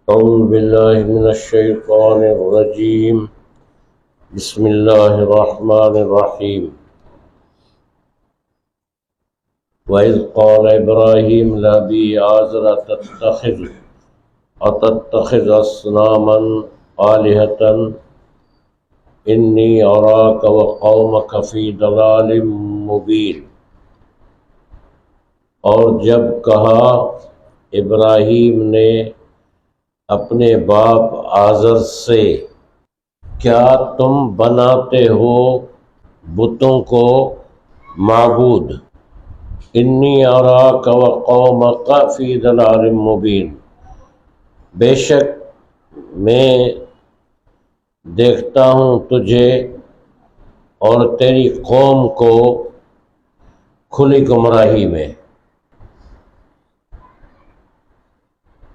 أعوذ بالله من الشيطان الرجيم بسم الله الرحمن الرحيم وإذ قال إبراهيم لأبيه آزر أتتخذ أصناما آلهة إني أراك وقومك في ضلال مبين۔ اور جب کہا ابراہیم نے اپنے باپ آزر سے، کیا تم بناتے ہو بتوں کو معبود؟ انی اراک وقومک فی ضلال مبین، بے شک میں دیکھتا ہوں تجھے اور تیری قوم کو کھلی گمراہی میں۔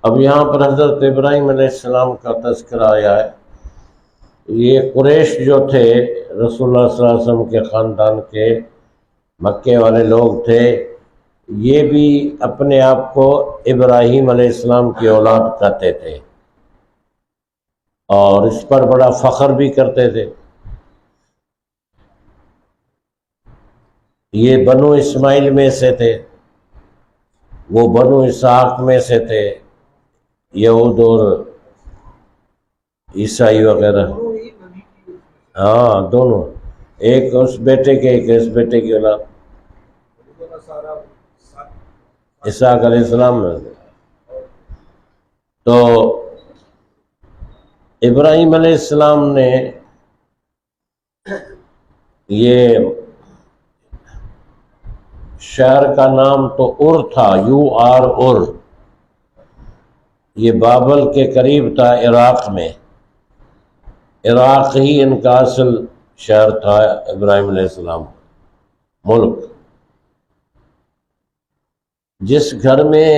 اب یہاں پر حضرت ابراہیم علیہ السلام کا تذکرہ آیا ہے۔ یہ قریش جو تھے رسول اللہ صلی اللہ علیہ وسلم کے خاندان کے، مکے والے لوگ تھے، یہ بھی اپنے آپ کو ابراہیم علیہ السلام کی اولاد کہتے تھے اور اس پر بڑا فخر بھی کرتے تھے۔ یہ بنو اسماعیل میں سے تھے، وہ بنو اسحاق میں سے تھے، یہود اور عیسائی وغیرہ، ہاں دونوں، ایک اس بیٹے کے ایک اس بیٹے کی اولاد، اسحاق علیہ السلام میں۔ تو ابراہیم علیہ السلام نے یہ شہر کا نام تو ار تھا، ار، یہ بابل کے قریب تھا، عراق میں، عراق ہی ان کا اصل شہر تھا ابراہیم علیہ السلام، ملک۔ جس گھر میں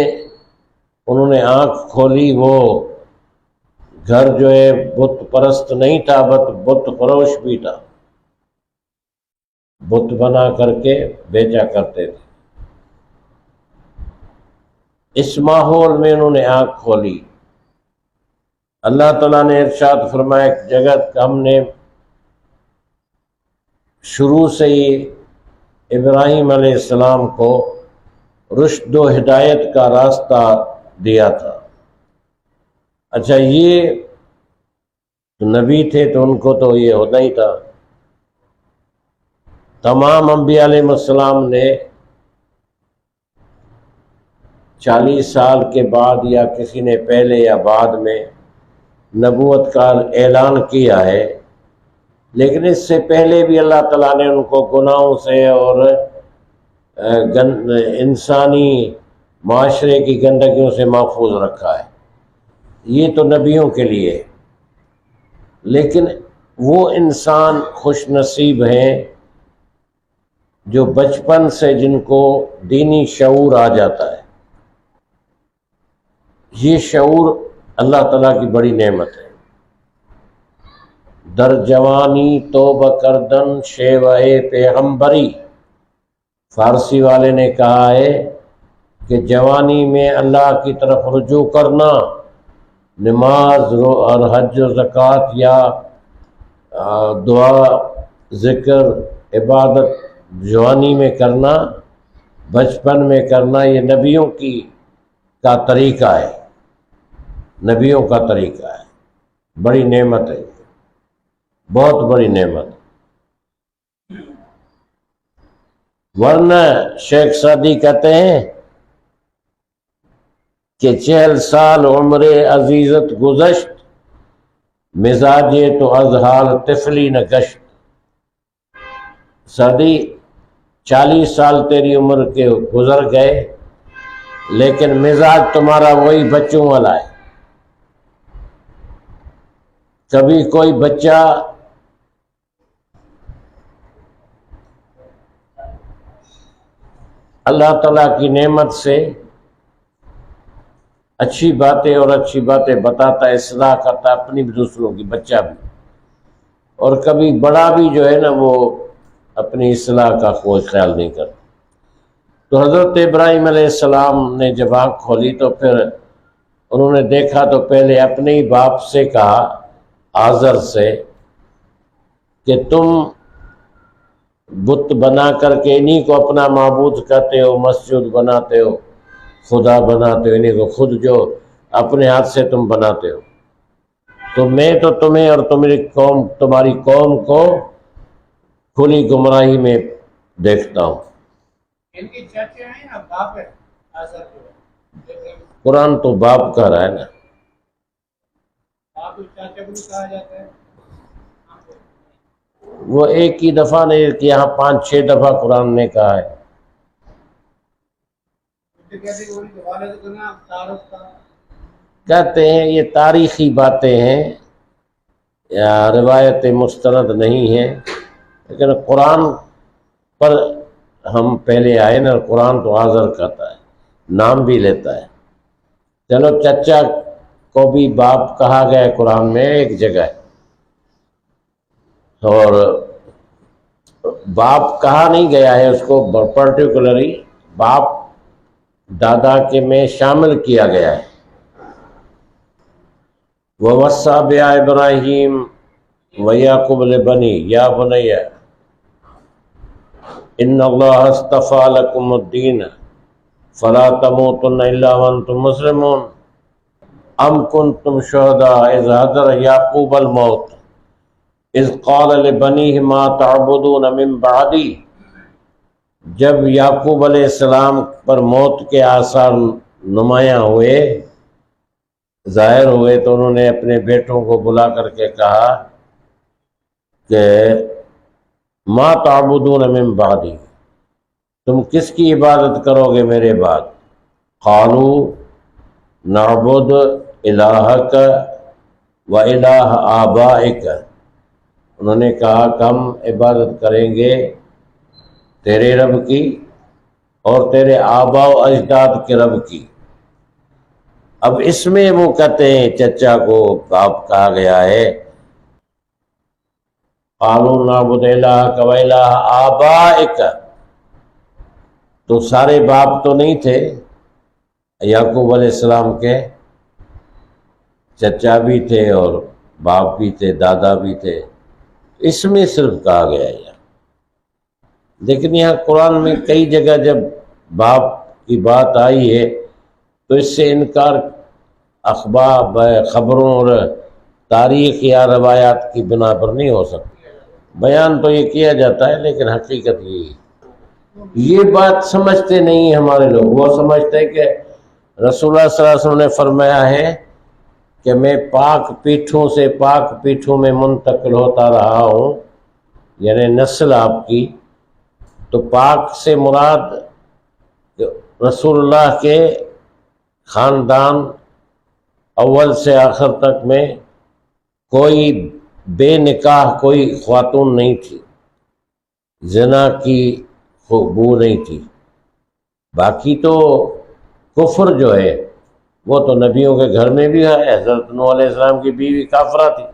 انہوں نے آنکھ کھولی وہ گھر جو ہے بت پرست نہیں تھا، بت فروش بھی تھا، بت بنا کر کے بیچا کرتے تھے۔ اس ماحول میں انہوں نے آنکھ کھولی۔ اللہ تعالیٰ نے ارشاد فرمایا ایک جگہ ہم نے شروع سے ہی ابراہیم علیہ السلام کو رشد و ہدایت کا راستہ دیا تھا۔ اچھا، یہ نبی تھے تو ان کو تو یہ ہونا ہی تھا۔ تمام انبیاء علیہ السلام نے 40 سال کے بعد یا کسی نے پہلے یا بعد میں نبوت کا اعلان کیا ہے، لیکن اس سے پہلے بھی اللہ تعالیٰ نے ان کو گناہوں سے اور انسانی معاشرے کی گندگیوں سے محفوظ رکھا ہے۔ یہ تو نبیوں کے لیے، لیکن وہ انسان خوش نصیب ہیں جو بچپن سے جن کو دینی شعور آ جاتا ہے۔ یہ شعور اللہ تعالیٰ کی بڑی نعمت ہے۔ در جوانی توبہ کردن شیوہ پیغمبری، فارسی والے نے کہا ہے کہ جوانی میں اللہ کی طرف رجوع کرنا، نماز اور حج و زکوٰۃ یا دعا ذکر عبادت جوانی میں کرنا، بچپن میں کرنا، یہ نبیوں کا طریقہ ہے، نبیوں کا طریقہ ہے۔ بڑی نعمت ہے، بہت بڑی نعمت۔ ورنہ شیخ سعدی کہتے ہیں کہ 40 سال عمر عزیزت گزشت، مزاجے تو از حال طفلی نہ گشت۔ سعدی 40 سال تیری عمر کے گزر گئے لیکن مزاج تمہارا وہی بچوں والا ہے۔ کبھی کوئی بچہ اللہ تعالیٰ کی نعمت سے اچھی باتیں اور اچھی باتیں بتاتا ہے، اصلاح کرتا ہے اپنی بھی دوسروں کی، بچہ بھی، اور کبھی بڑا بھی جو ہے نا وہ اپنی اصلاح کا کوئی خیال نہیں کرتا۔ تو حضرت ابراہیم علیہ السلام نے جب آنکھ کھولی تو پھر انہوں نے دیکھا تو پہلے اپنے ہی باپ سے کہا، آزر سے، کہ تم بت بنا کر کے انہی کو اپنا معبود کرتے ہو، مسجد بناتے ہو، خدا بناتے ہو، انہی کو خود جو اپنے ہاتھ سے تم بناتے ہو، تو میں تو تمہیں اور تمہاری قوم کو کھلی گمراہی میں دیکھتا ہوں۔ ان کے چاچے ہیں یا باپ ہے آزر جو ہے؟ قرآن تو باپ کہہ رہا ہے نا، باپ کو چاچا بھی کہا جاتا ہے۔ وہ ایک ہی دفعہ نہیں کہ یہاں 5-6 دفعہ قرآن نے کہا ہے۔ کہتے ہیں کہ والد کا نام تعارف کا کہتے ہیں یہ تاریخی باتیں ہیں یا روایت مستند نہیں ہیں، لیکن قرآن پر ہم پہلے آئے نا، قرآن تو آزر کہتا ہے، نام بھی لیتا ہے۔ چلو چچا کو بھی باپ کہا گیا ہے قرآن میں ایک جگہ، اور باپ کہا نہیں گیا ہے اس کو پرٹیکولرلی، باپ دادا کے میں شامل کیا گیا ہے۔ وَوَصَّى بِهَا إِبْرَاهِيمُ وَيَعْقُوبُ لِبَنِيهِ يَا بُنَيَّ إِنَّ اللَّهَ اصْطَفَىٰ لَكُمُ الدِّينَ فَلَا تَمُوتُنَّ إِلَّا وَأَنْتُمْ مُسْلِمُونَ أَمْ كُنْتُمْ شُهَدَاءَ إِذْ حَضَرَ يَعْقُوبَ الْمَوْتُ إِذْ قَالَ لِبَنِيهِ مَا تَعْبُدُونَ مِن بَعْدِي، جب یعقوب علیہ السلام پر موت کے آثار نمایاں ہوئے، ظاہر ہوئے، تو انہوں نے اپنے بیٹوں کو بلا کر کے کہا کہ ما تعبدون من بعدی، تم کس کی عبادت کرو گے میرے بعد؟ قالوا نعبد الہک و الہ آبائک، انہوں نے کہا کہ ہم عبادت کریں گے تیرے رب کی اور تیرے آباء و اجداد کے رب کی۔ اب اس میں وہ کہتے ہیں چچا کو باپ کہا گیا ہے، قالوا نعبد الہک و الہ آبائک، تو سارے باپ تو نہیں تھے یعقوب علیہ السلام کے، چچا بھی تھے اور باپ بھی تھے، دادا بھی تھے، اس میں صرف کہا گیا ہے۔ لیکن یہاں قرآن میں کئی جگہ جب باپ کی بات آئی ہے تو اس سے انکار اخبار، خبروں اور تاریخ یا روایات کی بنا پر نہیں ہو سکتا۔ بیان تو یہ کیا جاتا ہے لیکن حقیقت یہی ہے۔ یہ بات سمجھتے نہیں ہمارے لوگ، وہ سمجھتے ہیں کہ رسول اللہ صلی اللہ علیہ وسلم نے فرمایا ہے کہ میں پاک پیٹھوں سے پاک پیٹھوں میں منتقل ہوتا رہا ہوں، یعنی نسل آپ کی، تو پاک سے مراد رسول اللہ کے خاندان اول سے آخر تک میں کوئی بے نکاح کوئی خاتون نہیں تھی، زنا کی بو نہیں تھی۔ باقی تو کفر جو ہے وہ تو نبیوں کے گھر میں بھی ہے۔ حضرت نوح علیہ السلام کی بیوی کافرہ تھی،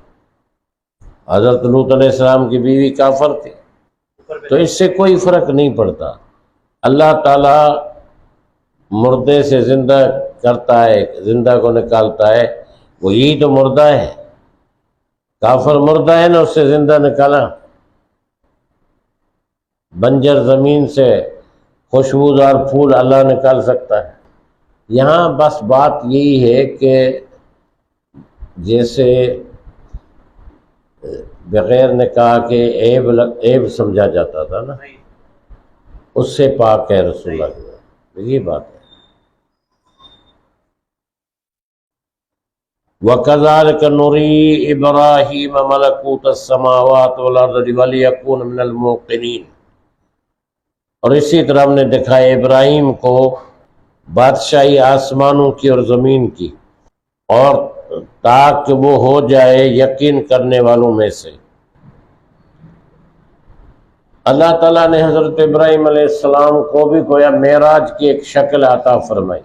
حضرت لوط علیہ السلام کی بیوی کافر تھی، تو اس سے کوئی فرق نہیں پڑتا۔ اللہ تعالیٰ مردے سے زندہ کرتا ہے، زندہ کو نکالتا ہے، وہ یہی تو مردہ ہے، کافر مردہ ہے نا، اس سے زندہ نکالا۔ بنجر زمین سے خوشبودار پھول اللہ نکال سکتا ہے۔ یہاں بس بات یہی ہے کہ جیسے بغیر نکاح کے عیب سمجھا جاتا تھا نا، اس سے پاک ہے رسول اللہ، یہ بات ہے۔ وَكَذَلِكَ نُرِي إِبْرَاهِيمَ مَلَكُوتَ السَّمَاوَاتِ وَالْأَرْضِ وَلِيَكُونَ مِنَ الْمُوقِنِينَ، اور اسی طرح ہم نے دکھایا ابراہیم کو بادشاہی آسمانوں کی اور زمین کی، اور تاکہ وہ ہو جائے یقین کرنے والوں میں سے۔ اللہ تعالیٰ نے حضرت ابراہیم علیہ السلام کو بھی گویا معراج کی ایک شکل عطا فرمائی۔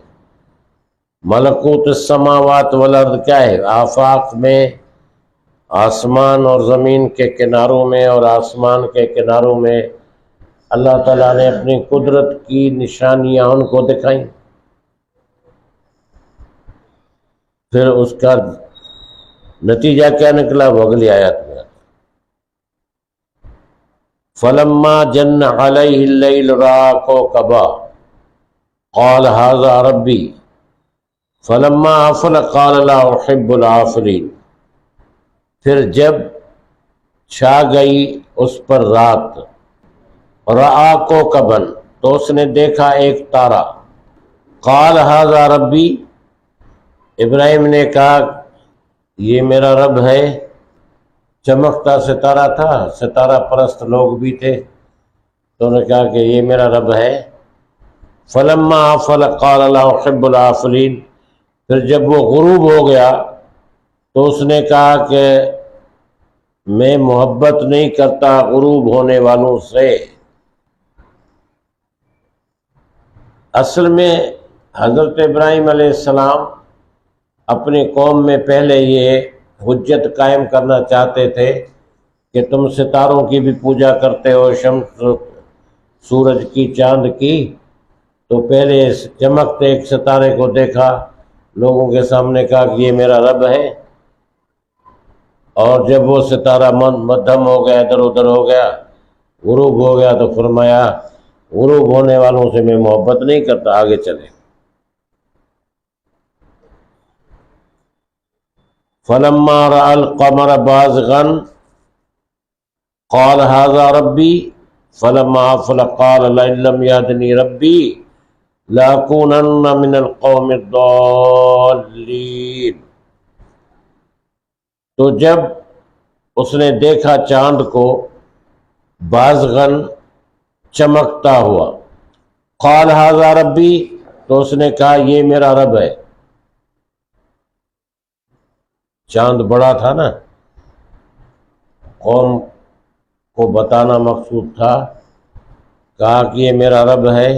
ملکوت السماوات والارض کیا ہے؟ آفاق میں، آسمان اور زمین کے کناروں میں، اور آسمان کے کناروں میں اللہ تعالیٰ نے اپنی قدرت کی نشانیاں ان کو دکھائیں۔ پھر اس کا نتیجہ کیا نکلا وہ اگلی آیت میں. فلما جن علیہ اللیل رأى کوكبا قال هذا ربی فلما افل قال لا احب العافلین. پھر جب چھا گئی اس پر رات، رأى کوكبا تو اس نے دیکھا ایک تارا، قال هذا ربی ابراہیم نے کہا یہ میرا رب ہے. چمکتا ستارہ تھا، ستارہ پرست لوگ بھی تھے، تو انہوں نے کہا کہ یہ میرا رب ہے. فلما افل قال لا احب العافلین. پھر جب وہ غروب ہو گیا تو اس نے کہا کہ میں محبت نہیں کرتا غروب ہونے والوں سے. اصل میں حضرت ابراہیم علیہ السلام اپنی قوم میں پہلے یہ حجت قائم کرنا چاہتے تھے کہ تم ستاروں کی بھی پوجا کرتے ہو، شمس، سورج کی، چاند کی. تو پہلے چمکتے ایک ستارے کو دیکھا، لوگوں کے سامنے کہا کہ یہ میرا رب ہے، اور جب وہ ستارہ مدھم ہو گیا، ادھر ادھر ہو گیا، غروب ہو گیا، تو فرمایا غروب ہونے والوں سے میں محبت نہیں کرتا. آگے چلے. فلما رأى القمر بازغا قال هذا ربی فلما افل قال لئن لم يهدني ربی لأكونن من القوم الضالین. تو جب اس نے دیکھا چاند کو بازغن چمکتا ہوا، قال هذا ربی تو اس نے کہا یہ میرا رب ہے. چاند بڑا تھا نا، قوم کو بتانا مقصود تھا، کہا کہ یہ میرا رب ہے.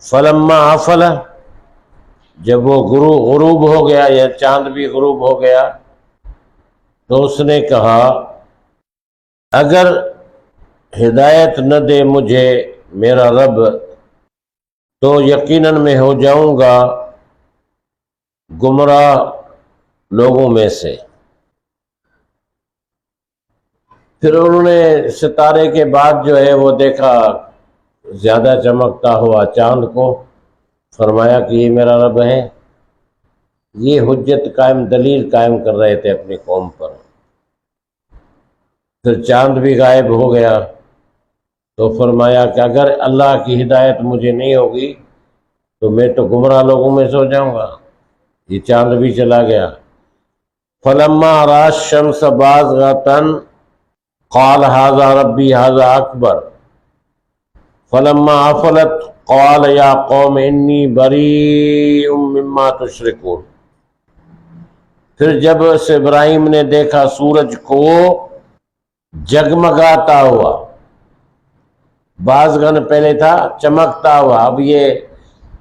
فلما افل جب وہ غروب ہو گیا، یا چاند بھی غروب ہو گیا، تو اس نے کہا اگر ہدایت نہ دے مجھے میرا رب تو یقیناً میں ہو جاؤں گا گمراہ لوگوں میں سے. پھر انہوں نے ستارے کے بعد جو ہے وہ دیکھا زیادہ چمکتا ہوا چاند کو، فرمایا کہ یہ میرا رب ہے. یہ حجت قائم، دلیل قائم کر رہے تھے اپنی قوم پر. پھر چاند بھی غائب ہو گیا تو فرمایا کہ اگر اللہ کی ہدایت مجھے نہیں ہوگی تو میں تو گمراہ لوگوں میں سے ہو جاؤں گا. یہ چاند بھی چلا گیا. فلما رأى الشمس بازغة قال هذا ربی هذا اکبر فلما افلت قال یا قوم انی بریء مما تشرکون. پھر جب ابراہیم نے دیکھا سورج کو جگمگاتا ہوا، بازغن پہلے تھا چمکتا ہوا، اب یہ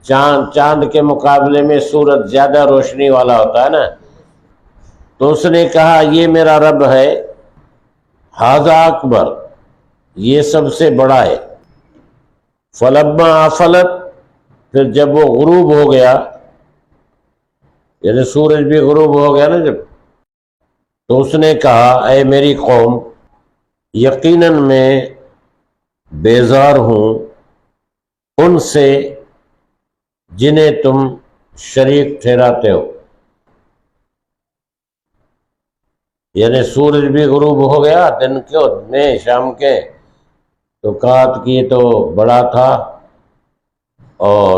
چاند کے مقابلے میں سورج زیادہ روشنی والا ہوتا ہے نا، تو اس نے کہا یہ میرا رب ہے، ھذا اکبر یہ سب سے بڑا ہے. فلما افلت پھر جب وہ غروب ہو گیا، یعنی سورج بھی غروب ہو گیا نا جب، تو اس نے کہا اے میری قوم یقیناً میں بیزار ہوں ان سے جنہیں تم شریک ٹھہراتے ہو. یعنی سورج بھی غروب ہو گیا دن میں، شام کے، تو کہا کہ یہ تو بڑا تھا اور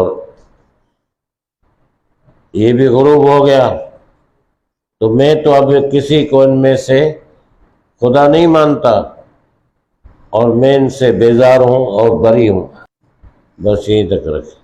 یہ بھی غروب ہو گیا، تو میں تو اب کسی کو ان میں سے خدا نہیں مانتا، اور میں ان سے بیزار ہوں اور بری ہوں. بس یہیں تک رکھیں.